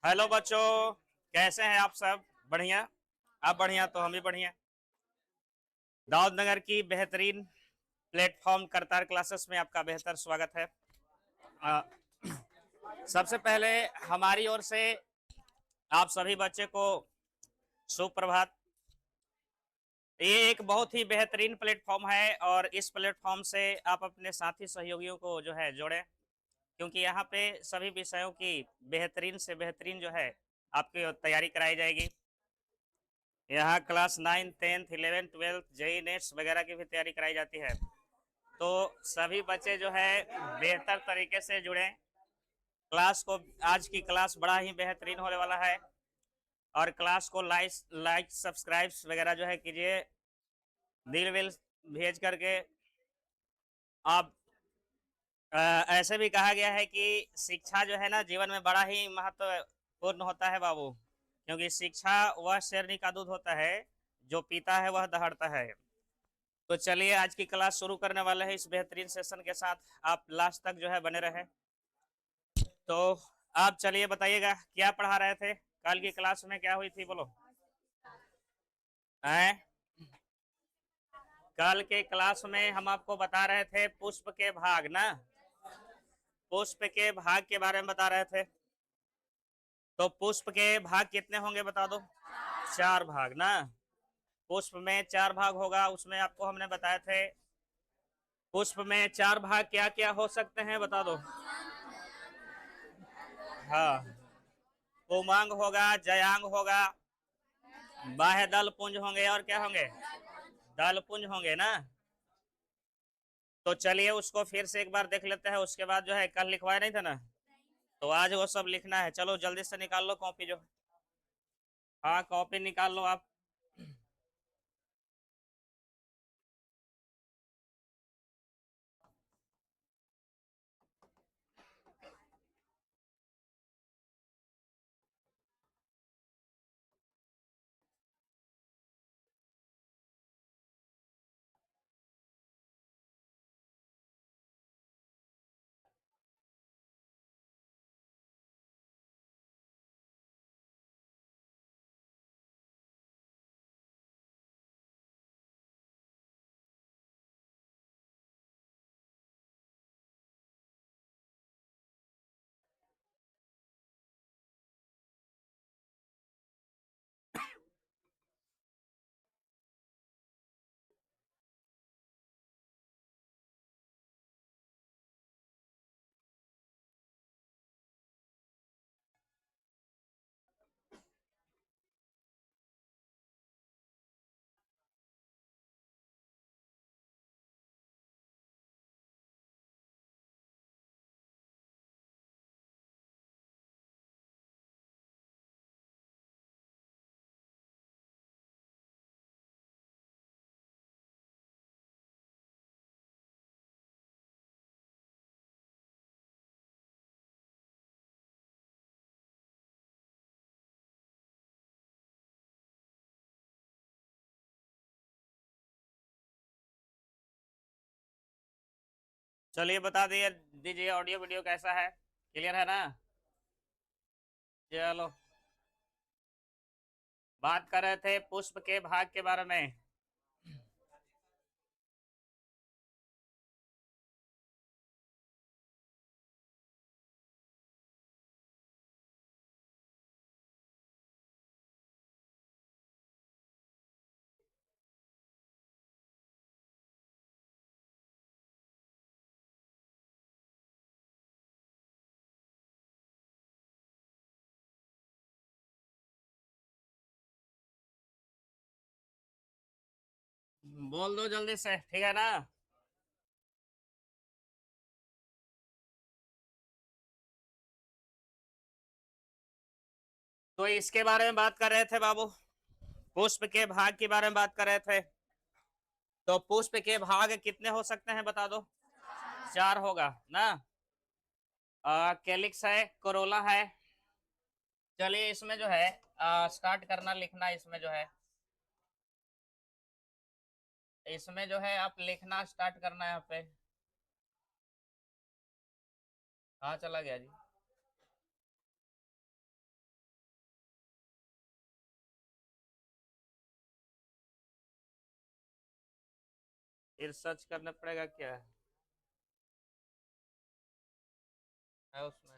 Hello बच्चों, कैसे हैं आप सब? बढ़िया। आप बढ़िया तो हम भी बढ़िया। दाऊद नगर की बेहतरीन प्लेटफॉर्म करतार क्लासेस में आपका बेहतर स्वागत है। अ, सबसे पहले हमारी ओर से आप सभी बच्चे को सुप्रभात। ये एक बहुत ही बेहतरीन प्लेटफॉर्म है और इस प्लेटफॉर्म से आप अपने साथी सहयोगियों को जो है जोड़ें, क्योंकि यहाँ पे सभी विषयों की बेहतरीन से बेहतरीन जो है आपकी तैयारी कराई जाएगी। यहाँ क्लास 9, 10, 11, 12 जेई नेट्स वगैरह की भी तैयारी कराई जाती है। तो सभी बच्चे जो है बेहतर तरीके से जुड़ें क्लास को। आज की क्लास बड़ा ही बेहतरीन होने वाला है और क्लास को लाइक सब्सक्राइब वगैरह जो है कीजिए, दिल विल भेज करके। आप ऐसे भी कहा गया है कि शिक्षा जो है ना जीवन में बड़ा ही महत्वपूर्ण होता है बाबू, क्योंकि शिक्षा वह शेरनी का दूध होता है, जो पीता है वह दहाड़ता है। तो चलिए आज की क्लास शुरू करने वाले हैं इस बेहतरीन सेशन के साथ। आप लास्ट तक जो है बने रहे। तो आप चलिए बताइएगा क्या पढ़ा रहे थे कल की क्लास में, क्या हुई थी बोलो। हैं? कल के क्लास में हम आपको बता रहे थे पुष्प के भाग ना, पुष्प के भाग के बारे में बता रहे थे। तो पुष्प के भाग कितने होंगे बता दो। 4 भाग ना। पुष्प में 4 भाग होगा, उसमें आपको हमने बताए थे पुष्प में 4 भाग क्या क्या हो सकते हैं बता दो। हाँ, पुमांग होगा, जयांग होगा, बाह्य दल पुंज होंगे और क्या होंगे, दल पुंज होंगे ना। तो चलिए उसको फिर से एक बार देख लेते हैं, उसके बाद जो है कल लिखवाया नहीं था ना, तो आज वो सब लिखना है। चलो जल्दी से निकाल लो कॉपी जो। हाँ, कॉपी निकाल लो आप। चलिए बता दिए दीजिए ऑडियो वीडियो कैसा है, क्लियर है ना। चलो, बात कर रहे थे पुष्प के भाग के बारे में। बोल दो जल्दी से, ठीक है ना। तो इसके बारे में बात कर रहे थे बाबू, पुष्प के भाग के बारे में बात कर रहे थे। तो पुष्प के भाग कितने हो सकते हैं बता दो। 4 होगा ना। कैलिक्स है, कोरोला है। चलिए इसमें जो है स्टार्ट करना लिखना, इसमें जो है, इसमें जो है आप लिखना स्टार्ट करना है यहाँ पे। हाँ चला गया जी। फिर सर्च करना पड़ेगा क्या है उसमें।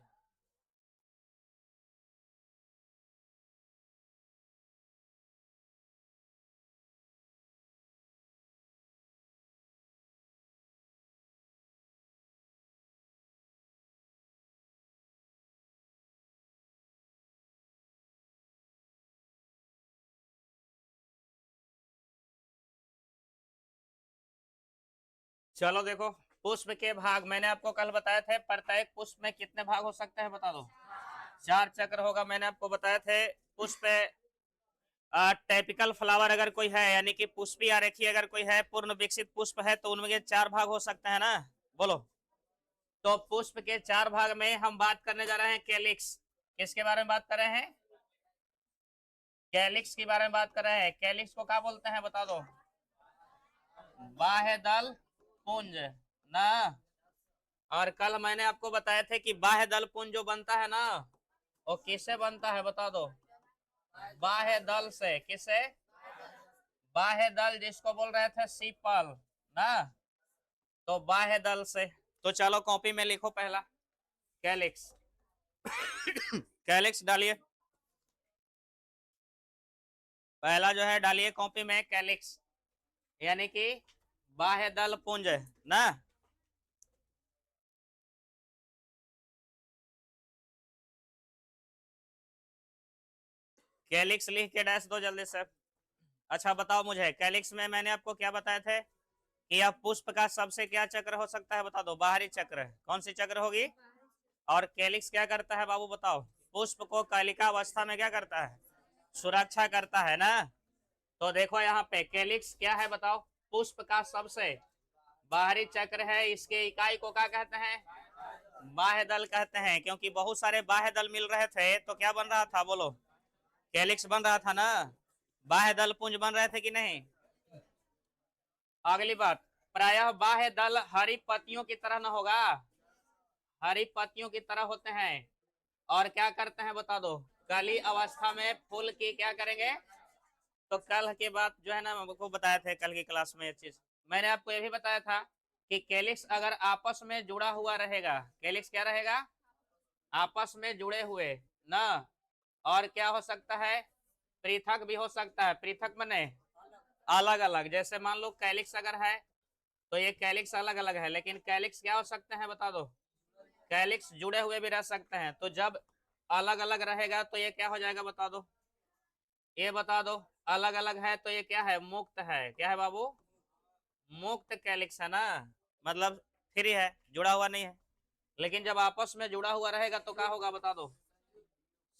चलो देखो, पुष्प के भाग मैंने आपको कल बताए थे, प्रत्येक पुष्प में कितने भाग हो सकते हैं बता दो। 4 चक्र होगा, मैंने आपको बताए थे। पुष्प टाइपिकल फ्लावर अगर कोई है, यानी कि पुष्पी आरेखी अगर कोई है, पूर्ण विकसित पुष्प है, तो उनमें 4 भाग हो सकते हैं ना, बोलो। तो पुष्प के 4 भाग में हम बात करने जा रहे हैं कैलिक्स। किसके बारे में बात कर रहे हैं? कैलिक्स के बारे में बात कर रहे हैं। कैलिक्स को क्या बोलते हैं बता दो। बाह्य दल पुंज ना। और कल मैंने आपको बताए थे कि बाह्य दल पुंज जो बनता है ना, वो किससे बनता है बता दो। बाह्य दल से। किससे? बाह्य दल, जिसको बोल रहे थे सीपल ना, तो बाह्य दल से। तो चलो कॉपी में लिखो पहला कैलिक्स। कैलिक्स डालिए, पहला जो है डालिए कॉपी में कैलिक्स, यानी कि बाह्य दल पुंज ना। कैलिक्स लिख के डैश दो जल्दी से। अच्छा बताओ मुझे, कैलिक्स में मैंने आपको क्या बताए थे कि अब पुष्प का सबसे क्या चक्र हो सकता है बता दो। बाहरी चक्र। कौन सी चक्र होगी? और कैलिक्स क्या करता है बाबू बताओ? पुष्प को कलिका अवस्था में क्या करता है? सुरक्षा करता है ना। तो देखो यहाँ पे कैलिक्स क्या है बताओ। पुष्प का सबसे बाहरी चक्र है। इसके इकाई को क्या कहते हैं? बाह्य दल कहते हैं, क्योंकि बहुत सारे बाह्य दल मिल रहे थे तो क्या बन रहा था बोलो? कैलिक्स बन रहा था ना। बाह्य दल पुंज बन रहे थे कि नहीं? अगली बात, प्रायः बाह्य दल हरी पत्तियों की तरह न होगा। हरी पत्तियों की तरह होते हैं और क्या करते हैं बता दो। कली अवस्था में फूल की क्या करेंगे? तो कल के बाद जो है ना, हमको बताया था कल की क्लास में ये चीज। मैंने आपको ये भी बताया था कि कैलिक्स अगर आपस में जुड़ा हुआ रहेगा, कैलिक्स क्या रहेगा? आपस में जुड़े हुए ना। और क्या हो सकता है? पृथक भी हो सकता है। पृथक मने अलग अलग। जैसे मान लो कैलिक्स अगर है, तो ये कैलिक्स अलग अलग है, लेकिन कैलिक्स क्या हो सकते हैं बता दो। कैलिक्स जुड़े हुए भी रह सकते हैं। तो जब अलग अलग रहेगा तो ये क्या हो जाएगा बता दो। ये बता दो। अलग अलग है तो ये क्या है? मुक्त है। क्या है बाबू? मुक्त कैलिक्स है ना। मतलब फ्री है, जुड़ा हुआ नहीं है। लेकिन जब आपस में जुड़ा हुआ रहेगा तो क्या होगा बता दो।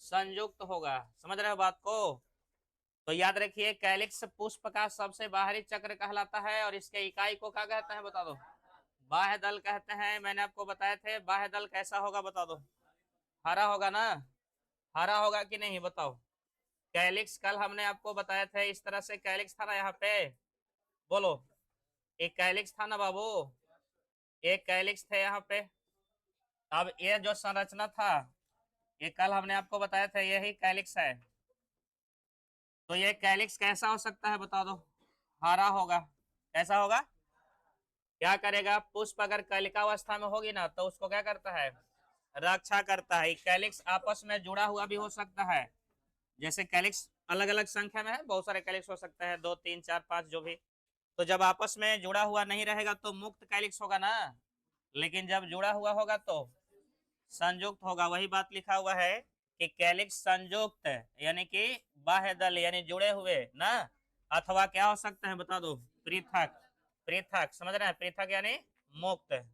संयुक्त होगा। समझ रहे हो बात को? तो याद रखिए, कैलिक्स पुष्प का सबसे बाहरी चक्र कहलाता है और इसके इकाई को क्या कहते हैं बता दो। बाह्य दल कहते हैं। मैंने आपको बताए थे बाह्य दल कैसा होगा बता दो। हरा होगा ना। हरा होगा कि नहीं बताओ। कैलिक्स कल हमने आपको बताया था, इस तरह से कैलिक्स था ना यहाँ पे, बोलो। एक कैलिक्स था ना बाबू, एक कैलिक्स थे यहाँ पे। अब ये जो संरचना था, ये कल हमने आपको बताया था, यही कैलिक्स है। तो ये कैलिक्स कैसा हो सकता है बता दो। हरा होगा। कैसा होगा? क्या करेगा? पुष्प अगर कलिकावस्था में होगी ना, तो उसको क्या करता है? रक्षा करता है। कैलिक्स आपस में जुड़ा हुआ भी हो सकता है। जैसे कैलिक्स अलग अलग संख्या में है, बहुत सारे कैलिक्स हो सकते हैं, 2 3 4 5 जो भी। तो जब आपस में जुड़ा हुआ नहीं रहेगा तो मुक्त कैलिक्स होगा ना। लेकिन जब जुड़ा हुआ होगा तो संयुक्त होगा। वही बात लिखा हुआ है कि कैलिक्स संयुक्त यानी कि बाह्य दल यानी जुड़े हुए ना, अथवा क्या हो सकते हैं बता दो। पृथक। पृथक समझ रहे हैं? पृथक यानी मुक्त।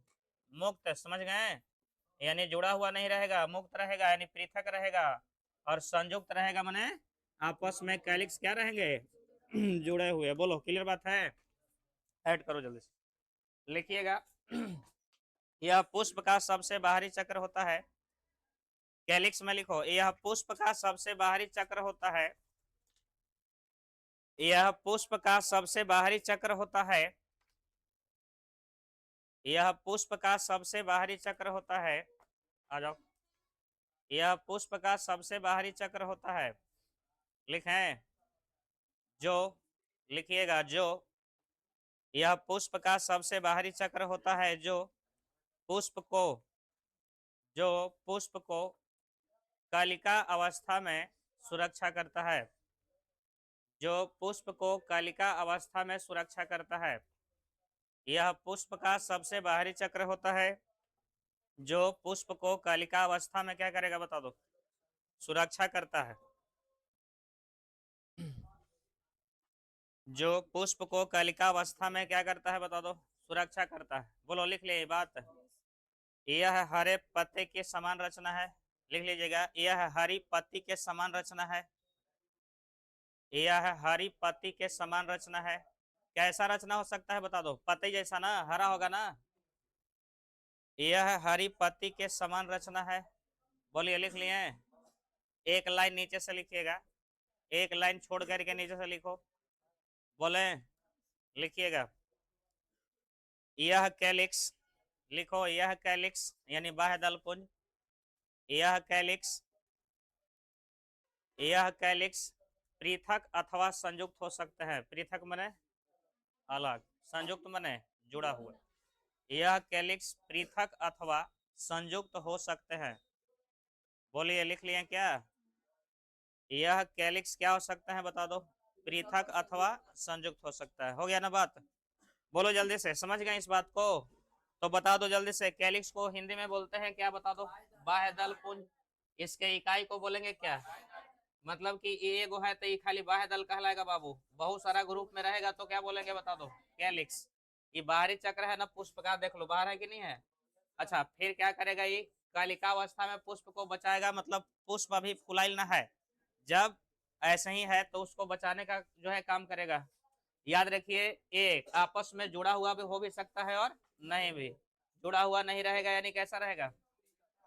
मुक्त समझ गए? यानी जुड़ा हुआ नहीं रहेगा, मुक्त रहेगा, यानी पृथक रहेगा। और संयुक्त रहेगा माने आपस में कैलिक्स क्या रहेंगे? जुड़े हुए। बोलो क्लियर बात है? ऐड करो जल्दी से, लिखिएगा। यह पुष्प का सबसे बाहरी चक्र होता है। कैलिक्स में लिखो, यह पुष्प का सबसे बाहरी चक्र होता है। यह पुष्प का सबसे बाहरी चक्र होता है। यह पुष्प का सबसे बाहरी चक्र होता है। आ जाओ। यह पुष्प का सबसे बाहरी चक्र होता है। लिखें जो, लिखिएगा जो, यह पुष्प का सबसे बाहरी चक्र होता है पुष्प को जो पुष्प को कलिका अवस्था में सुरक्षा करता है, जो पुष्प को कलिका अवस्था में सुरक्षा करता है। यह पुष्प का सबसे बाहरी चक्र होता है जो पुष्प को कलिका अवस्था में क्या करेगा बता दो, सुरक्षा करता है। जो पुष्प को कलिका अवस्था में क्या करता है बता दो, सुरक्षा करता है। बोलो, लिख ले ये बात। यह हरे पत्ते के समान रचना है, लिख लीजिएगा, यह हरी पत्ती के समान रचना है। यह हरी पत्ती के समान रचना है। कैसा रचना हो सकता है बता दो, पत्ती जैसा ना, हरा होगा ना। यह हरी पत्ती के समान रचना है। बोलिए, लिख लिए? एक लाइन नीचे से लिखिएगा, एक लाइन छोड़ करके नीचे से लिखो। बोले, लिखिएगा। यह कैलिक्स, लिखो, यह कैलिक्स यानी बाह्य दल पुंज। यह कैलिक्स, यह कैलिक्स पृथक अथवा संयुक्त हो सकते हैं। पृथक मने अलग, संयुक्त मने जुड़ा हुआ। यह कैलिक्स पृथक अथवा संयुक्त हो सकते हैं। बोलिए, लिख लिए क्या? यह कैलिक्स क्या हो सकता है बता दो, पृथक अथवा संयुक्त हो सकता है। हो गया ना बात? बोलो जल्दी से, समझ गए इस बात को? तो बता दो जल्दी से, कैलिक्स को हिंदी में बोलते हैं क्या बता दो? बाह्य दल पुंज। इसके इकाई को बोलेंगे क्या? मतलब कि ये एगो है तो ये खाली बाह्य दल कहलाएगा बाबू। बहुत सारा ग्रुप में रहेगा तो क्या बोलेंगे बता दो? कैलिक्स। ये बाहरी चक्र है ना पुष्प का, देख लो बाहर है कि नहीं है। अच्छा, फिर क्या करेगा ये? कालिका अवस्था में पुष्प को बचाएगा, मतलब पुष्प अभी फुलाइल ना है, जब ऐसे ही है तो उसको बचाने का जो है काम करेगा। याद रखिए, एक आपस में जुड़ा हुआ भी हो भी सकता है और नहीं भी। जुड़ा हुआ नहीं रहेगा यानी कैसा रहेगा?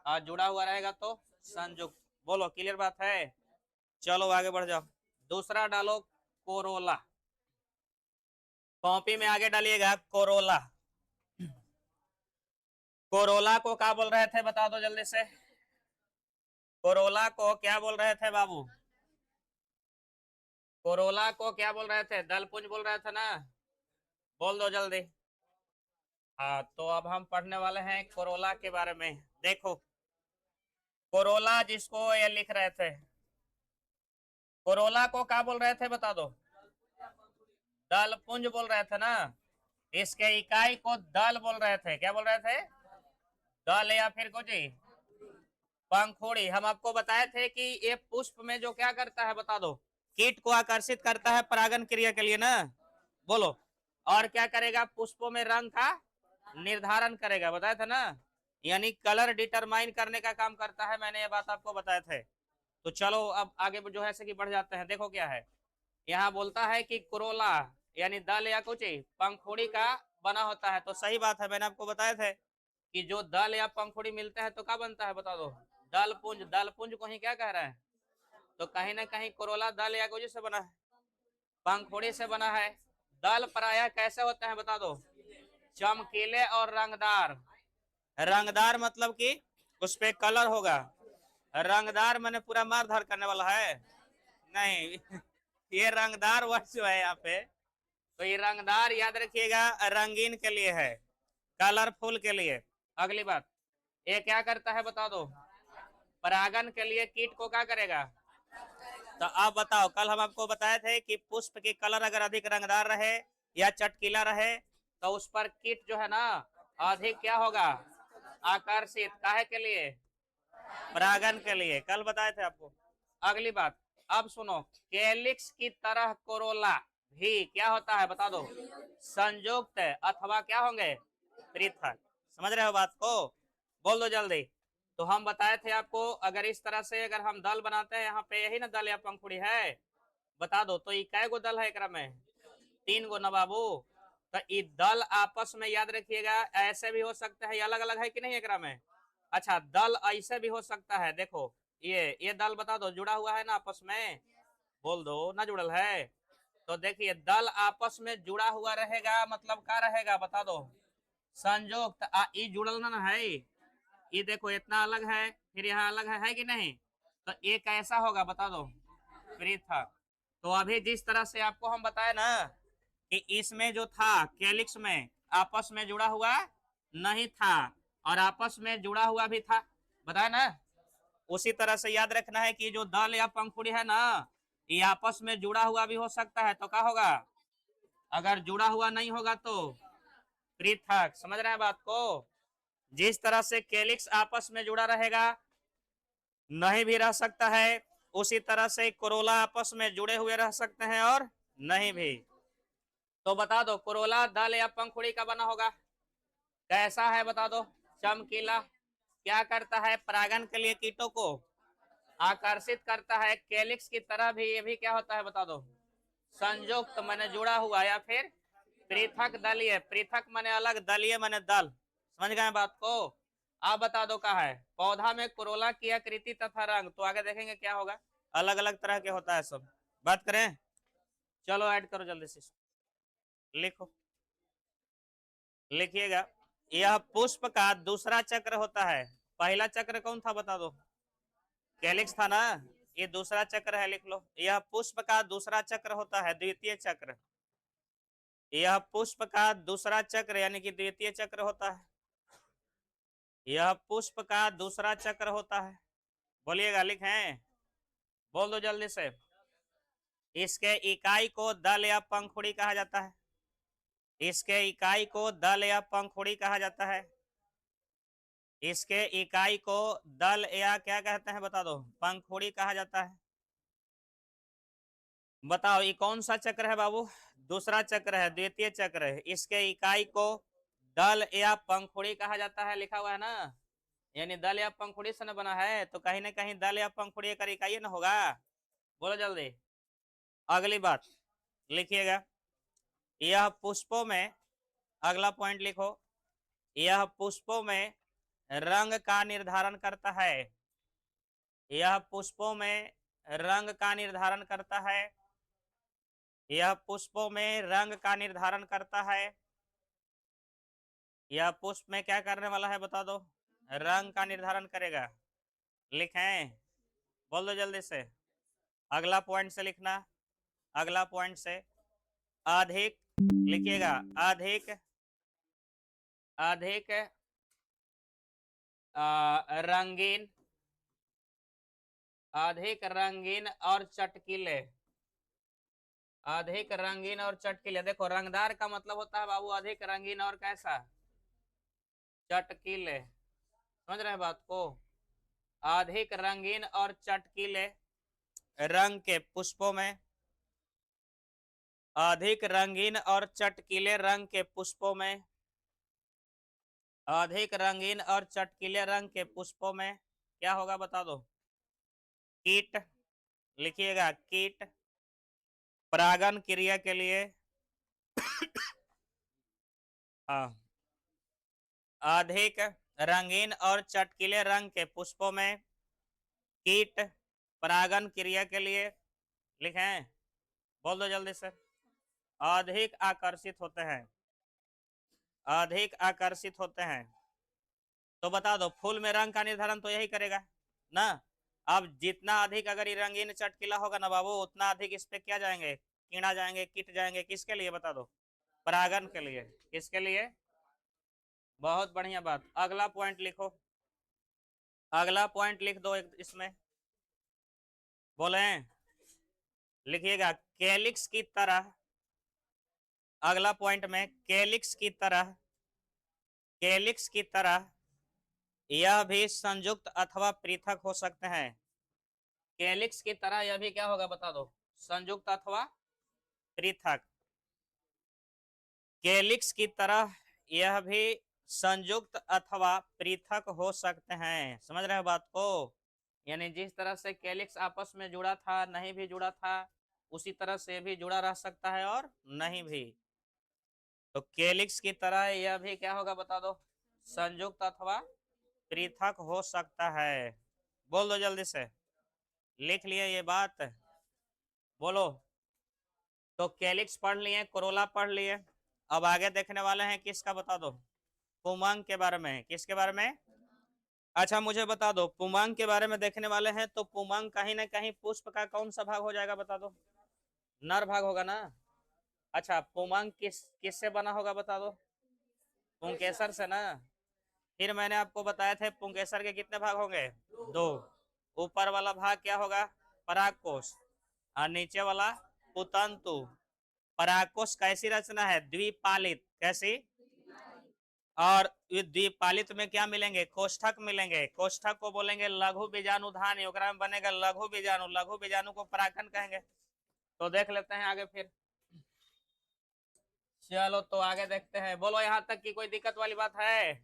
और जुड़ा हुआ रहेगा तो संयुक्त। बोलो, क्लियर बात है? चलो आगे बढ़ जाओ। दूसरा डालो, कोरोला। कॉपी में आगे डालिएगा कोरोला। कोरोला को क्या बोल रहे थे बता दो जल्दी से? कोरोला को क्या बोल रहे थे बाबू? कोरोला को क्या बोल रहे थे? दलपुंज बोल रहे थे ना? बोल दो जल्दी। हाँ, तो अब हम पढ़ने वाले हैं कोरोला के बारे में। देखो, कोरोला जिसको ये लिख रहे थे, कोरोला को क्या बोल रहे थे बता दो? दलपुंज बोल रहे थे ना। इसके इकाई को दल बोल रहे थे। क्या बोल रहे थे? दल या फिर कुछ पंखुड़ी। हम आपको बताए थे कि ये पुष्प में जो क्या करता है बता दो, कीट को आकर्षित करता है परागन क्रिया के लिए ना। बोलो, और क्या करेगा? पुष्पों में रंग का निर्धारण करेगा, बताया था ना, यानी कलर डिटरमाइन करने का काम करता है। मैंने ये बात आपको बताए थे। तो चलो अब आगे जो है कि बढ़ जाते हैं। देखो क्या है, यहाँ बोलता है कि कोरोला यानी दल या कुछ पंखुड़ी का बना होता है। तो सही बात है, मैंने आपको बताए थे कि जो दल या पंखुड़ी मिलते हैं तो क्या बनता है बता दो? दल पुंज। दल पुंज को ही क्या कह रहे हैं? तो कहीं ना कहीं कोरोला दल या कुछ से बना है, पंखुड़ी से बना है। दल प्रायः कैसे होते हैं बता दो? चमकीले और रंगदार। रंगदार मतलब कि उस पे कलर होगा। रंगदार मैंने पूरा मार धार करने वाला है नहीं। ये रंगदार वर्ड जो है यहाँ पे, तो ये रंगदार याद रखिएगा, रंगीन के लिए है, कलरफुल के लिए। अगली बात, ये क्या करता है बता दो? परागन के लिए कीट को क्या करेगा? तो आप बताओ, कल हम आपको बताए थे कि पुष्प की कलर अगर अधिक रंगदार रहे या चटकीला रहे तो उस पर कीट जो है ना अधिक क्या होगा? आकर्षित। काहे के लिए? परागन के लिए, कल बताए थे आपको। अगली बात, अब सुनो, कैलिक्स की तरह कोरोला भी क्या होता है बता दो? संयुक्त अथवा क्या होंगे? पृथक। समझ रहे हो बात को? बोल दो जल्दी। तो हम बताए थे आपको, अगर इस तरह से अगर हम दल बनाते हैं, यहाँ पे यही ना दल या पंखुड़ी है, बता दो तो कै गो दल है एकरा में? 3 गो ना बाबू। तो ये दल आपस में याद रखिएगा ऐसे भी हो सकते हैं, अलग अलग है कि नहीं एकरा में? अच्छा, दल ऐसे भी हो सकता है। देखो, ये दल बता दो जुड़ा हुआ है ना आपस में? बोल दो ना जुड़ल है? तो देखिए, दल आपस में जुड़ा हुआ रहेगा मतलब क्या रहेगा बता दो? संयुक्त। ये जुड़ल ना है, ये देखो इतना अलग है, फिर यहाँ अलग है कि नहीं? तो ये कैसा होगा बता दो? पृथक। तो अभी जिस तरह से आपको हम बताए ना कि इसमें जो था कैलिक्स में आपस में जुड़ा हुआ नहीं था और आपस में जुड़ा हुआ भी था, बताया ना। उसी तरह से याद रखना है कि जो दल या पंखुड़ी है ना, ये आपस में जुड़ा हुआ भी हो सकता है, तो क्या होगा, अगर जुड़ा हुआ नहीं होगा तो पृथक। समझ रहे हैं बात को। जिस तरह से कैलिक्स आपस में जुड़ा रहेगा, नहीं भी रह सकता है, उसी तरह से कोरोला आपस में जुड़े हुए रह सकते हैं और नहीं भी। तो बता दो कोरोला दल या पंखुड़ी का बना होगा, कैसा है बता दो। चमकीला। क्या करता है, परागन के लिए कीटों को आकर्षित करता है। कैलिक्स की तरह भी ये भी क्या होता है बता दो, संयुक्त माने जुड़ा हुआ, या फिर पृथक दलीय। पृथक माने अलग, दलीय माने दल। समझ गए बात को। आप बता दो क्या है, पौधा में कोरोला की आकृति तथा रंग, तो आगे देखेंगे क्या होगा, अलग अलग तरह के होता है सब। बात करें, चलो ऐड करो जल्दी से, लिखो, लिखिएगा। यह पुष्प का दूसरा चक्र होता है। पहला चक्र कौन था बता दो, कैलिक्स था ना। ये दूसरा चक्र है, लिख लो। यह पुष्प का दूसरा चक्र होता है, द्वितीय चक्र। यह पुष्प का दूसरा चक्र यानी कि द्वितीय चक्र होता है। यह पुष्प का दूसरा चक्र होता है। बोलिएगा, लिखें, बोल दो जल्दी से। इसके इकाई को दल या पंखुड़ी कहा जाता है। इसके इकाई को दल या पंखुड़ी कहा जाता है। इसके इकाई को दल या क्या कहते हैं बता दो, पंखुड़ी कहा जाता है। बताओ ये कौन सा चक्र है बाबू, दूसरा चक्र है, द्वितीय चक्र है। इसके इकाई को दल या पंखुड़ी कहा जाता है, लिखा हुआ है ना। यानी दल या पंखुड़ी से न बना है, तो कहीं ना कहीं दल या पंखुड़ी का इकाई ना होगा। बोलो जल्दी। अगली बात लिखिएगा, यह पुष्पों में, अगला पॉइंट लिखो, यह पुष्पों में रंग का निर्धारण करता है। यह पुष्पों में रंग का निर्धारण करता है। यह पुष्पों में रंग का निर्धारण करता है। यह पुष्प में क्या करने वाला है बता दो, रंग का निर्धारण करेगा। लिखें, बोल दो जल्दी से। अगला पॉइंट से लिखना, अगला पॉइंट से। अधिक, लिखिएगा, अधिक, अधिक रंगीन, अधिक रंगीन और चटकीले। अधिक रंगीन और चटकीले। देखो रंगदार का मतलब होता है बाबू अधिक रंगीन और कैसा, चटकीले। समझ रहे हैं बात को। अधिक रंगीन और चटकीले रंग के पुष्पों में, अधिक रंगीन और चटकीले रंग के पुष्पों में, अधिक रंगीन और चटकीले रंग के पुष्पों में क्या होगा बता दो, कीट। लिखिएगा, कीट परागन क्रिया के लिए हाँ, अधिक रंगीन और चटकीले रंग के पुष्पों में कीट परागन क्रिया के लिए, लिखें, बोल दो जल्दी से, अधिक आकर्षित होते हैं। अधिक आकर्षित होते हैं। तो बता दो फूल में रंग का निर्धारण तो यही करेगा ना। अब जितना अधिक अगर ये रंगीन चटकीला होगा ना बाबू, उतना अधिक इस पे क्या जाएंगे, कीड़ा जाएंगे, कीट जाएंगे। किसके लिए बता दो, परागन के लिए। किसके लिए, बहुत बढ़िया बात। अगला पॉइंट लिखो, अगला पॉइंट लिख दो इसमें, बोले, लिखिएगा, कैलिक्स की तरह। अगला पॉइंट में कैलिक्स की तरह, कैलिक्स की तरह यह भी संयुक्त अथवा पृथक हो सकते हैं। कैलिक्स की तरह यह भी क्या होगा बता दो, संयुक्त अथवा पृथक। कैलिक्स की तरह यह भी संयुक्त अथवा पृथक हो सकते हैं। समझ रहे हो बात को। यानी जिस तरह से कैलिक्स आपस में जुड़ा था, नहीं भी जुड़ा था, उसी तरह से भी जुड़ा रह सकता है और नहीं भी। तो कैलिक्स की तरह यह भी क्या होगा बता दो, संयुक्त अथवा पृथक हो सकता है। बोल दो जल्दी से, लिख लिए ये बात, बोलो। तो कैलिक्स पढ़ लिए, कोरोला पढ़ लिए। अब आगे देखने वाले हैं किसका बता दो, पुमांग के बारे में। किसके बारे में, अच्छा मुझे बता दो, पुमांग के बारे में देखने वाले हैं। तो पुमांग कहीं ना कहीं पुष्प का कौन सा भाग हो जाएगा बता दो, नर भाग होगा ना। अच्छा, पुमंग किससे बना होगा बता दो। पुंकेसर से ना। फिर मैंने आपको बताया था पुंकेसर के कितने भाग होंगे, दो। ऊपर वाला भाग क्या होगा, परागकोश, और नीचे वाला पुतंतु। परागकोश कैसी रचना है, द्विपालित, कैसी। और ये द्विपालित में क्या मिलेंगे, कोष्ठक मिलेंगे। कोष्ठक को बोलेंगे लघु बीजाणु धानी, ओकरा में बनेगा लघु बीजाणु। लघु बीजाणु को परागकण कहेंगे। तो देख लेते हैं आगे फिर। चलो तो आगे देखते हैं। बोलो यहाँ तक की कोई दिक्कत वाली बात है।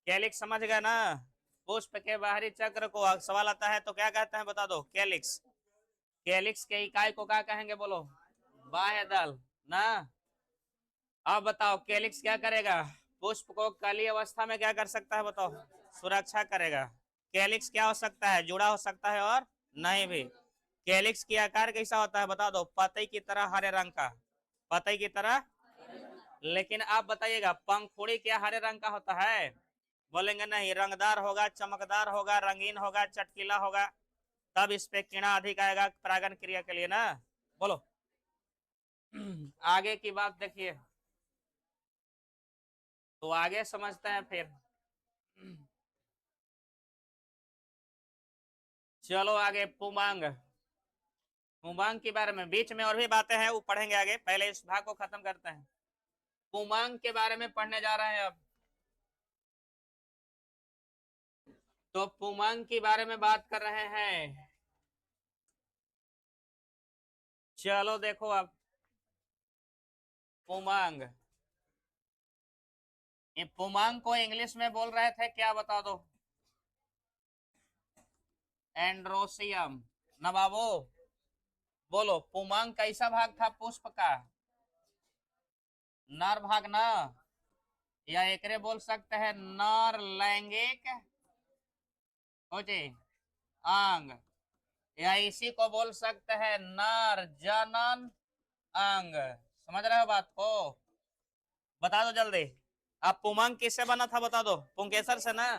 कैलिक्स समझ गए ना। पुष्प के बाहरी चक्र को सवाल आता है तो क्या कहते हैं बता दो, कैलिक्स। कैलिक्स के इकाई को क्या कहेंगे बोलो, बाह्य दल ना। अब बताओ कैलिक्स क्या करेगा, पुष्प को कली अवस्था में क्या कर सकता है बताओ, सुरक्षा करेगा। कैलिक्स क्या हो सकता है, जुड़ा हो सकता है और नहीं भी। कैलिक्स की आकार कैसा होता है बता दो, पतई की तरह हरे रंग का, पतई की तरह। लेकिन आप बताइएगा पंखुड़ी क्या हरे रंग का होता है, बोलेंगे नहीं, रंगदार होगा, चमकदार होगा, रंगीन होगा, चटकीला होगा, तब इस पे कीड़ा अधिक आएगा परागन क्रिया के लिए ना। बोलो आगे की बात देखिए, तो आगे समझते हैं फिर। चलो आगे पुमांग। पुमांग के बारे में बीच में और भी बातें हैं, वो पढ़ेंगे आगे, पहले इस भाग को खत्म करते हैं। पुमांग के बारे में पढ़ने जा रहे हैं अब। तो पुमांग के बारे में बात कर रहे हैं। चलो देखो अब पुमांग, ये पुमांग को इंग्लिश में बोल रहे थे क्या बता दो, एंड्रोसियम ना बाबू। बोलो पुमांग कैसा भाग था पुष्प का, नर भाग ना, या एकरे बोल सकते हैं नर लैंगिक अंग, या इसी को बोल सकते हैं नर जनन अंग। समझ रहे हो बात को, बता दो जल्दी। अब पुमांग किससे बना था बता दो, पुंकेसर से ना।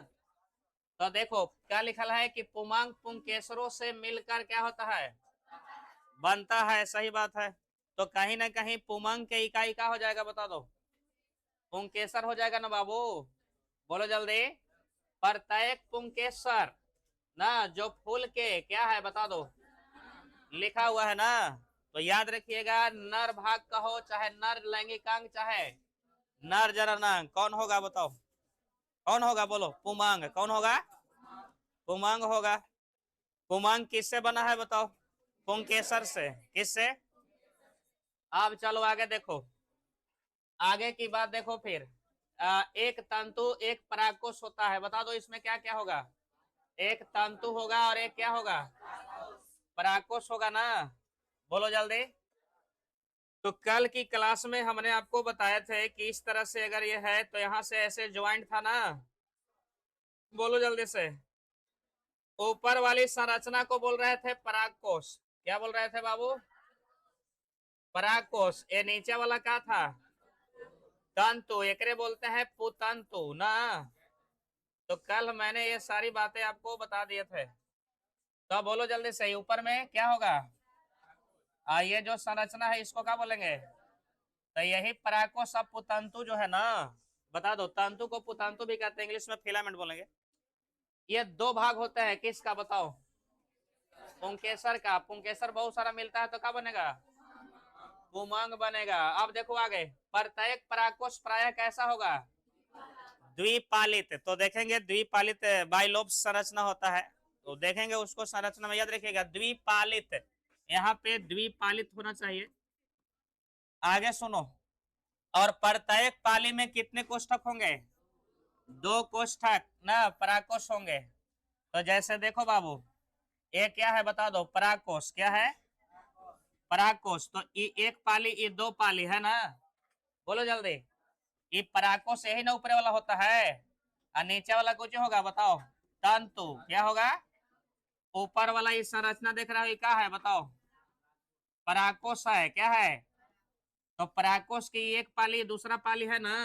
तो देखो क्या लिखा है कि पुमांग पुंकेसरों से मिलकर क्या होता है, बनता है। सही बात है। तो कहीं ना कहीं पुमांग के इकाई का हो जाएगा बता दो, पुंकेसर हो जाएगा ना बाबू। बोलो जल्दी, प्रत्येक पुंकेसर ना, जो फूल के क्या है बता दो, लिखा हुआ है ना। तो याद रखिएगा, नर भाग का हो चाहे नर लैंगिकांग चाहे नर जननांग, कौन होगा बताओ, कौन होगा बोलो, पुमांग। कौन होगा, पुमांग होगा। पुमांग किससे बना है बताओ, पुंकेसर से। किससे। अब चलो आगे देखो, आगे की बात देखो फिर। एक तंतु एक परागकोश होता है, बता दो इसमें क्या क्या होगा, एक तंतु होगा और एक क्या होगा, परागकोश होगा ना। बोलो जल्दी। तो कल की क्लास में हमने आपको बताया थे कि इस तरह से अगर ये है तो यहां से ऐसे ज्वाइंट था ना। बोलो जल्दी से। ऊपर वाली संरचना को बोल रहे थे परागकोश, क्या बोल रहे थे बाबू, परागकोश। ये नीचे वाला क्या था, तंतु, एकरे बोलते हैं पुतंतु ना। तो कल मैंने ये सारी बातें आपको बता दिए थे। तो बोलो जल्दी से, ऊपर में क्या होगा, ये जो संरचना है इसको क्या बोलेंगे, तो यही परागकोश अब पुतंतु जो है ना, बता दो, तंतु को पुतंतु भी कहते हैं, इंग्लिश में फिलामेंट बोलेंगे। ये दो भाग होते हैं, किसका बताओ, पुंकेसर का। पुंकेसर बहुत सारा मिलता है तो क्या बनेगा, पुमांग बनेगा। अब देखो आगे, प्रत्येक परागकोश प्राय कैसा होगा, द्विपालित। तो देखेंगे द्विपालित बाइलोब संरचना होता है, तो देखेंगे उसको संरचना में याद रखिएगा द्विपालित, यहाँ पे द्विपालित होना चाहिए। आगे सुनो, और प्रत्येक पाली में कितने कोष्ठक होंगे, दो कोष्ठक ना, परागकोश होंगे। तो जैसे देखो बाबू, ये क्या है बता दो, परागकोश क्या है, परागकोश। तो एक पाली ये दो पाली है ना। बोलो जल्दी, ये परागकोश यही ना ऊपर वाला होता है, और नीचे वाला कुछ होगा बताओ, तंतु क्या होगा। ऊपर वाला ये संरचना देख रहा हो, क्या है बताओ, परागकोश है, क्या है। तो परागकोश की एक पाली दूसरा पाली है ना,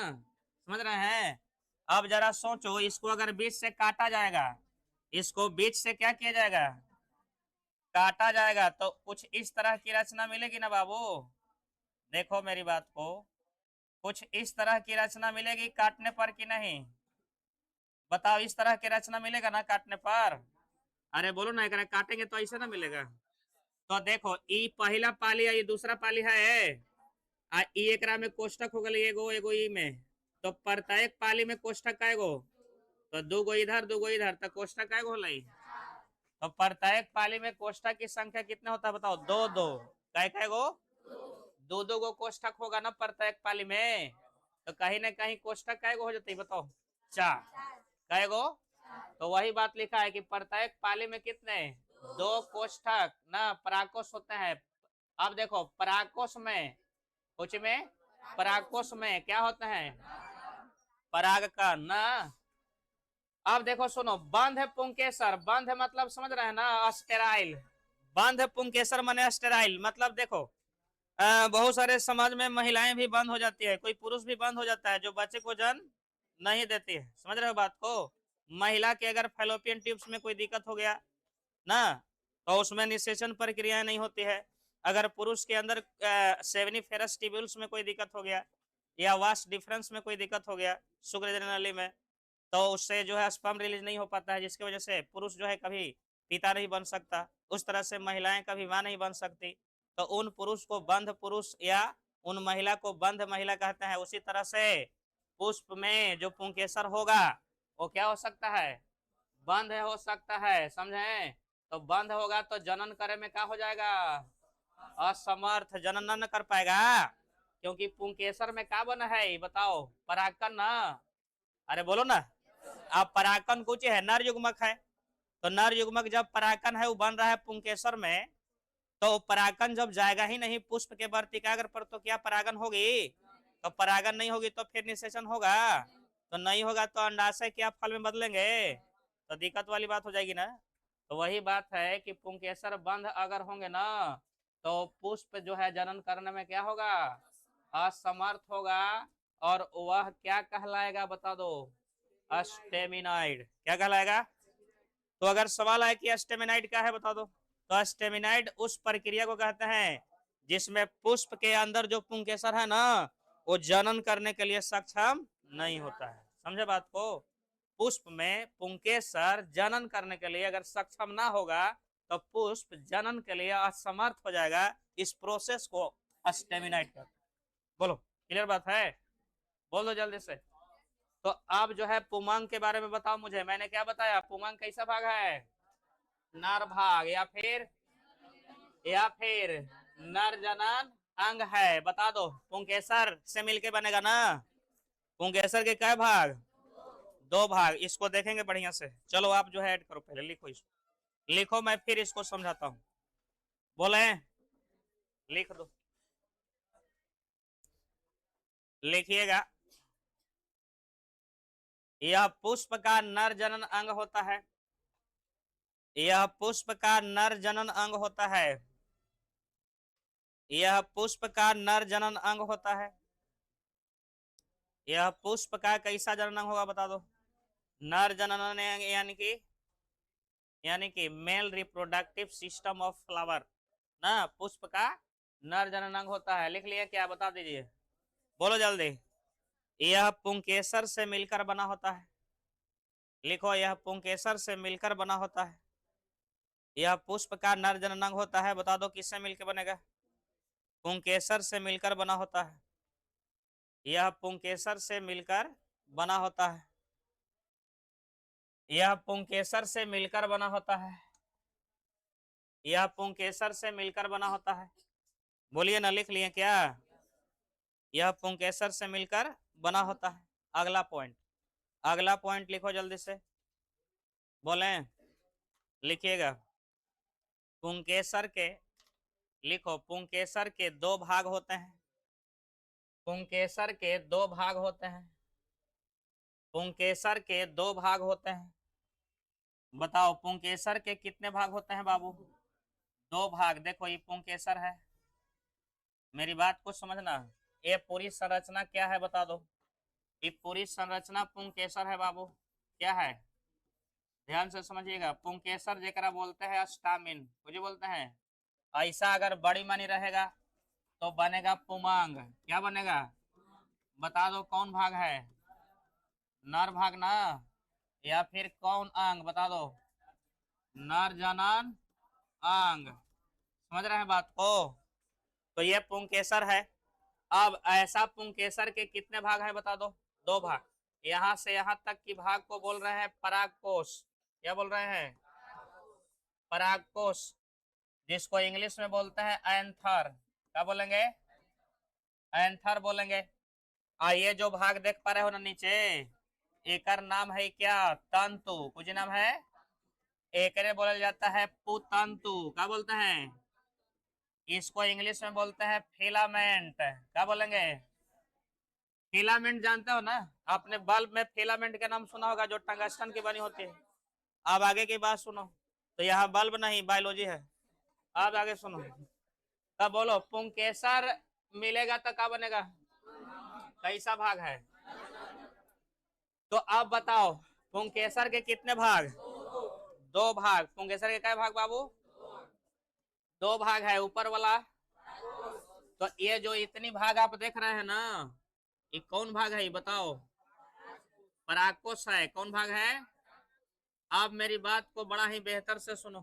समझ रहे हैं। अब जरा सोचो, इसको अगर बीच से काटा जाएगा, इसको बीच से क्या किया जाएगा, काटा जाएगा, तो कुछ इस तरह की रचना मिलेगी ना बाबू। देखो मेरी बात को, कुछ इस तरह की रचना मिलेगी काटने पर कि नहीं? बताओ, इस तरह की रचना मिलेगा ना काटने पर? अरे बोलो ना, अगर काटेंगे तो ऐसे ना मिलेगा। तो देखो, ई पहला पाली है, ये दूसरा पाली है। आ ई एकरा में कोष्टक हो गई एगो एगो ई में। तो प्रत्येक पाली में कोष्टक का एगो, तो दूगो इधर दूगो इधर, तो कोष्टक का एगो होलई। तो प्रत्येक पाली में कोष्टक की संख्या कितना होता है बताओ? दो दो। काय गो? दो दो गो कोष्टक होगा ना प्रत्येक पाली में। तो कहीं ना कहीं कोष्टक काय गो हो जाते बताओ? चार। काय गो? तो वही बात लिखा है कि प्रत्येक पाली में कितने? दो कोष्ठक ना पराकोष होते हैं। अब देखो, पराकोष में, कुछ में पराकोष में क्या होता है? पराग का ना। अब देखो सुनो, बंध पुंकेसर, बंध मतलब समझ रहे हैं ना? स्टेराइल। बंध पुंकेसर माने स्टेराइल, मतलब देखो, बहुत सारे समाज में महिलाएं भी बंद हो जाती है, कोई पुरुष भी बंद हो जाता है जो बच्चे को जन्म नहीं देती है। समझ रहे हो बात को? महिला के अगर फैलोपियन ट्यूब्स में कोई दिक्कत हो गया ना, तो उसमें निषेचन प्रक्रिया नहीं होती है। अगर पुरुष के अंदर सेवनीफेरस ट्यूब्यूल्स में कोई दिक्कत हो गया, या वास्ट डिफरेंस में कोई दिक्कत हो गया शुक्र नली में, तो उससे जो है स्पर्म रिलीज नहीं हो पाता है, जिसकी वजह से पुरुष जो है कभी पिता नहीं बन सकता। उस तरह से महिलाएं कभी मां नहीं बन सकती। तो उन पुरुष को बंध पुरुष या उन महिला को बंध महिला कहते हैं। उसी तरह से पुष्प में जो पुंकेसर होगा वो क्या हो सकता है? बंध हो सकता है। समझे? तो बंध होगा तो जनन करे में क्या हो जाएगा? असमर्थ, जनन न कर पाएगा। क्योंकि पुंकेसर में क्या बना है बताओ? परागकण ना। अरे बोलो ना। अब परागकण कुछ है, नर युग्मक है। तो नर युग्मक जब परागकण है वो बन रहा है पुंकेसर में, तो परागकण जब जाएगा ही नहीं पुष्प के वर्तिकाग्र पर, तो क्या परागन होगी? तो परागन नहीं होगी तो फिर निषेचन होगा? तो नहीं होगा तो अंडाशय क्या फल में बदलेंगे? तो दिक्कत वाली बात हो जाएगी ना। तो वही बात है कि पुंकेसर बंध अगर होंगे ना, तो पुष्प जो है जनन करने में क्या होगा? असमर्थ होगा। और वह क्या कहलाएगा बता दो? अस्टेमिनाइड। क्या कहलाएगा? तो अगर सवाल आए कि अस्टेमिनाइड क्या है बता दो, तो अस्टेमिनाइड उस प्रक्रिया को कहते हैं जिसमें पुष्प के अंदर जो पुंकेसर है ना, वो जनन करने के लिए सक्षम नहीं होता है। समझे बात को? पुष्प में पुंकेसर जनन करने के लिए अगर सक्षम ना होगा, तो पुष्प जनन के लिए असमर्थ हो जाएगा। इस प्रोसेस को अस्टेमिनाइड कहते हैं। बोलो, क्लियर बात है? बोलो जल्दी से। तो अब जो है पुमांग के बारे में बताओ मुझे। मैंने क्या बताया? पुमांग कैसा भाग है? नर भाग, या फिर नर जनन अंग है। बता दो, पुंकेसर से मिलके बनेगा ना। पुंकेसर के क्या भाग? दो भाग। इसको देखेंगे बढ़िया से। चलो आप जो है ऐड करो, पहले लिखो इसको। लिखो, मैं फिर इसको समझाता हूँ। बोले? लिख दो, लिखिएगा। यह पुष्प का नर जनन अंग होता है। यह पुष्प का नर जनन अंग होता है। यह पुष्प का नर जनन अंग होता है। यह पुष्प का कैसा जनन अंग होगा बता दो? नर जनन अंग, यानी कि male reproductive system of flower ना। पुष्प का नर जनन अंग होता है। लिख लिया क्या? बता दीजिए, बोलो जल्दी। यह पुंकेसर से मिलकर बना होता है। लिखो, यह पुंकेसर से मिलकर बना होता है। यह पुष्प का नर जनन अंग होता है। बता दो किससे मिलकर बनेगा? पुंकेसर से मिलकर बना होता है। यह पुंकेसर से मिलकर बना होता है। यह पुंकेसर से मिलकर बना होता है। यह पुंकेसर से मिलकर बना होता है। बोलिए ना, लिख लिए क्या? यह पुंकेसर से मिलकर बना होता है। अगला पॉइंट, अगला पॉइंट लिखो जल्दी से। बोले? लिखिएगा। पुंकेसर के, लिखो, पुंकेसर के दो भाग होते हैं। पुंकेसर के दो भाग होते हैं। पुंकेसर के दो भाग होते हैं। बताओ, पुंकेसर के कितने भाग होते हैं बाबू? दो भाग। देखो, ये पुंकेसर है। मेरी बात को समझना। ये पूरी संरचना क्या है बता दो? ये पूरी संरचना पुंकेसर है बाबू। क्या है? ध्यान से समझिएगा। पुंकेसर जेकरा बोलते हैं स्टामिन, मुझे बोलते हैं। ऐसा अगर बड़ी मानी रहेगा तो बनेगा पुमांग। क्या बनेगा? बता दो कौन भाग है? नर भाग ना? या फिर कौन अंग? बता दो। नर जनन अंग। समझ रहे हैं बात को? तो ये पुंकेसर है। अब ऐसा पुंकेसर के कितने भाग हैं बता दो? दो भाग। यहां से यहां तक की भाग को बोल रहे हैं परागकोश। क्या बोल रहे हैं? परागकोश, जिसको इंग्लिश में बोलते हैं एंथर। क्या बोलेंगे? एंथर बोलेंगे। ये जो भाग देख पा रहे हो ना नीचे, एक नाम है क्या? तंतु। कुछ नाम है? एक बोला जाता है पुतंतु। क्या बोलते हैं? इसको इंग्लिश में बोलते हैं फिलामेंट। क्या बोलेंगे? फिलामेंट जानते हो ना? आपने बल्ब में फिलामेंट का नाम सुना होगा, जो टंगस्टन की बनी होती है। अब आगे की बात सुनो। तो यहाँ बल्ब नहीं, बायोलॉजी है। अब आगे सुनो। तब बोलो पुंकेसर मिलेगा तो क्या बनेगा? कैसा भाग है? तो अब बताओ पुंकेसर के कितने भाग? दो भाग। पुंकेसर के क्या भाग बाबू? दो भाग है। ऊपर वाला, तो ये जो इतनी भाग आप देख रहे हैं ना, ये कौन भाग है? ये बताओ। परागकोश है। कौन भाग है? आप मेरी बात को बड़ा ही बेहतर से सुनो।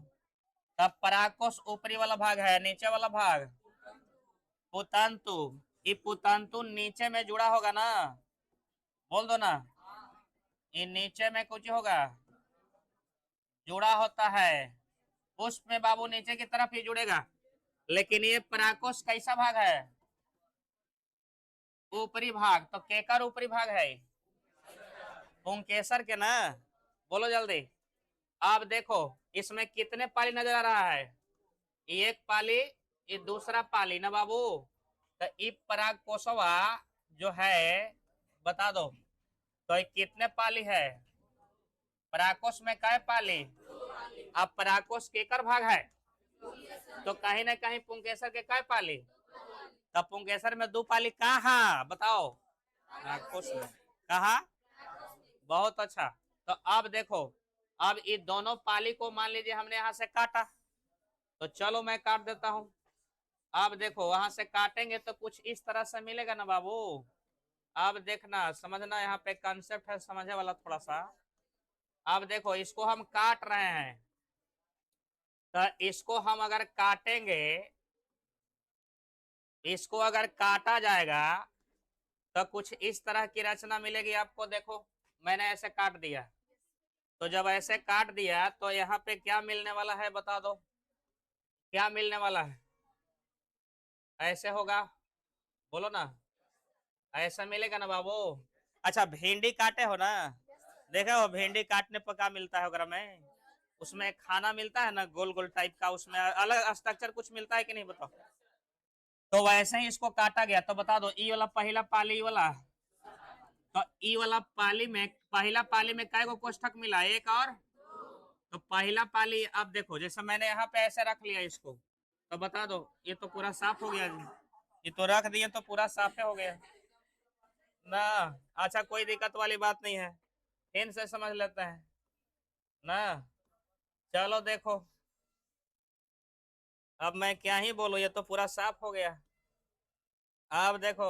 तब परागकोश ऊपरी वाला भाग है। नीचे वाला भाग पुतंतु। ये पुतंतु नीचे में जुड़ा होगा ना? बोल दो ना। ये नीचे में कुछ होगा, जुड़ा होता है। पुष्प में बाबू नीचे की तरफ ही जुड़ेगा। लेकिन ये परागकोश कैसा भाग है? ऊपरी भाग। तो केकर ऊपरी भाग है? पुंकेसर के ना। बोलो जल्दी। अब देखो इसमें कितने पाली नजर आ रहा है? एक पाली, ये दूसरा पाली ना बाबू। तो ई परागकोशवा जो है, बता दो। तो ये कितने पाली है? परागकोश में कै पाली? अब परागकोश केकर भाग है? तो कहीं ना कहीं पुंकेसर के कै पाली? तब पुंकेसर में दो पाली कहाँ बताओ? परागकोश में। कहा? बहुत अच्छा। तो अब देखो, अब ये दोनों पाली को मान लीजिए हमने यहाँ से काटा, तो चलो मैं काट देता हूं। अब देखो वहां से काटेंगे तो कुछ इस तरह से मिलेगा ना बाबू। अब देखना, समझना, यहाँ पे कंसेप्ट है समझने वाला थोड़ा सा। अब देखो इसको हम काट रहे हैं, तो इसको हम अगर काटेंगे, इसको अगर काटा जाएगा तो कुछ इस तरह की रचना मिलेगी आपको। देखो मैंने ऐसे काट दिया, तो जब ऐसे काट दिया तो यहाँ पे क्या मिलने वाला है बता दो? क्या मिलने वाला है? ऐसे होगा। बोलो ना। ऐसा मिलेगा ना बाबू? अच्छा भिंडी काटे हो ना? देखा हो भिंडी काटने पर क्या मिलता है ओकरा में? उसमें खाना मिलता है ना, गोल गोल टाइप का, उसमें अलग स्ट्रक्चर कुछ मिलता है कि नहीं बताओ? तो वैसे ही इसको काटा गया। तो बता दो ई वाला पहला पाली वाला, तो ई वाला पाली में, पहला पाली में कै गो कोष्ठक मिला? एक और। तो पहला पाली, अब देखो जैसे मैंने यहाँ पे ऐसे रख लिया इसको, तो बता दो ये तो पूरा साफ हो गया जी। ये तो रख दिए तो पूरा साफ हो गया ना। अच्छा कोई दिक्कत वाली बात नहीं है, फिर से समझ लेते हैं ना। चलो देखो, अब मैं क्या ही बोलूं, ये तो पूरा साफ हो गया। अब देखो,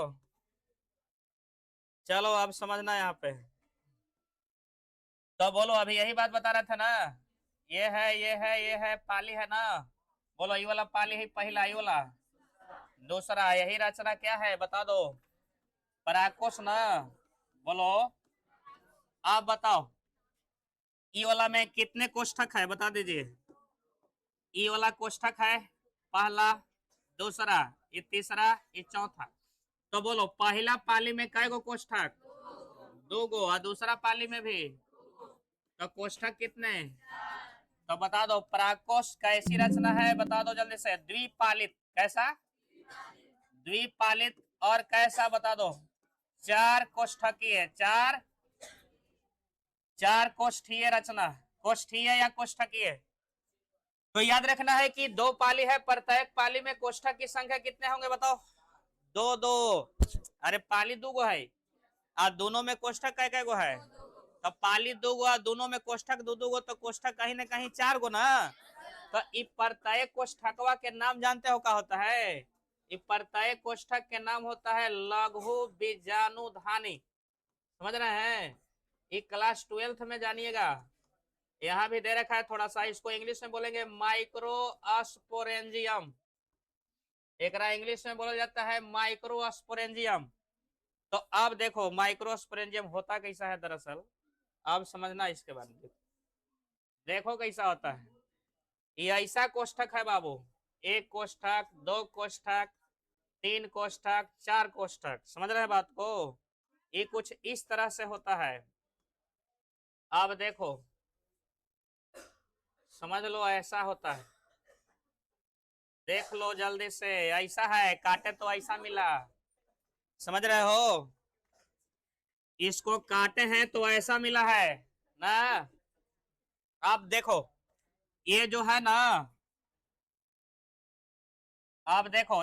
चलो अब समझना यहाँ पे। तो बोलो, अभी यही बात बता रहा था ना? ये है, ये है, ये है, पाली है ना? बोलो ये वाला पाली है पहला, ये वाला दूसरा। यही रचना क्या है बता दो? परागकोश ना? बोलो। आप बताओ ई वाला में कितने कोष्ठक है बता दीजिए? ई वाला कोष्ठक है पहला, दूसरा, ये तीसरा, ये चौथा। तो बोलो पहला पाली में कै गो कोष्ठक? दो गो। और दूसरा पाली में भी? तो कोष्ठक कितने? तो बता दो परागकोश कैसी रचना है बता दो जल्दी से? द्विपालित। कैसा? द्विपालित। और कैसा बता दो? चार कोष्ठकीय। चार, चार कोष्ठीय रचना। कोष्ठीय या कोष्ठकीय? तो याद रखना है कि दो पाली है, प्रत्येक पाली में कोष्ठक की संख्या कितने होंगे बताओ? दो दो। अरे पाली दो गो है और दोनों में कोष्ठक कै गो है? तो पाली दो गो और दोनों में कोष्ठक दो दो गो, तो कोष्ठक कहीं ना कहीं चार गो ना। तो प्रत्येक कोष्ठकवा के नाम जानते हो क्या होता है? ये प्रत्यय कोष्ठक के नाम होता है लघु बीजाणुधानी। समझ रहे हैं? ये क्लास 12th में जानिएगा। यहाँ भी दे रखा है थोड़ा सा, इसको इंग्लिश में बोलेंगे माइक्रोस्पोरेंजियम। एक इंग्लिश में बोला जाता है माइक्रोस्पोरेंजियम। तो अब देखो माइक्रोस्पोरेंजियम होता कैसा है दरअसल, अब समझना इसके बारे में। देखो कैसा होता है, ये ऐसा कोष्ठक है बाबू, एक कोष्ठक, दो कोष्ठक, तीन कोष्ठक, चार कोष्ठक। समझ रहे हैं बात को? ये कुछ इस तरह से होता है। अब देखो समझ लो, ऐसा होता है, देख लो जल्दी से। ऐसा है, काटे तो ऐसा मिला। समझ रहे हो? इसको काटे हैं तो ऐसा मिला है ना। अब देखो ये जो है ना, अब देखो